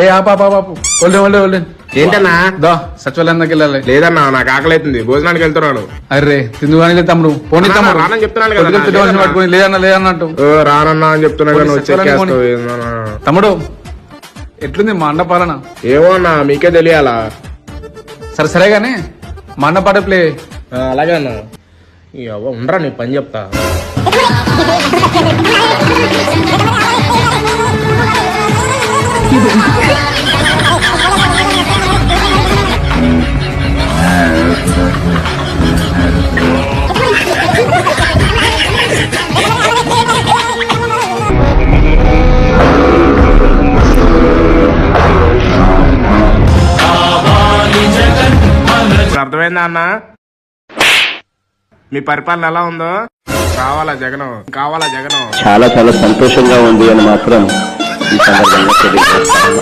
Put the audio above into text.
ఏ ఆపాపు ఒళ్ళే ఏంటన్నా? దా సచివాలయం దగ్గర వెళ్ళాలి. లేదన్నా, నాకు ఆకలి అవుతుంది, భోజనానికి వెళ్తున్నాను. అర్రే తిందు కానీ తమ్ముడు పోనీ తమ్ముడు రానని చెప్తున్నాను కదా. పొద్దున్న తినవలసిన పట్టుకుని లేదన్నట్టు రానన్నా అని చెప్తున్నా కానీ వచ్చేస్తావు. తమ్ముడు ఎట్లుంది మా అన్న పాలన? ఏమో అన్నా, మీకే తెలియాలా. సరే గానీ మా అన్న పాట ప్లే. అలాగే అన్నా. ఉండరా నీ పని చెప్తా. అర్థమైందా అన్న? మీ పరిపాలన ఎలా ఉందో? కావాలా జగనం? చాలా సంతోషంగా ఉంది అని మాత్రం ఈ సందర్భంగా తెలియజేస్తాను.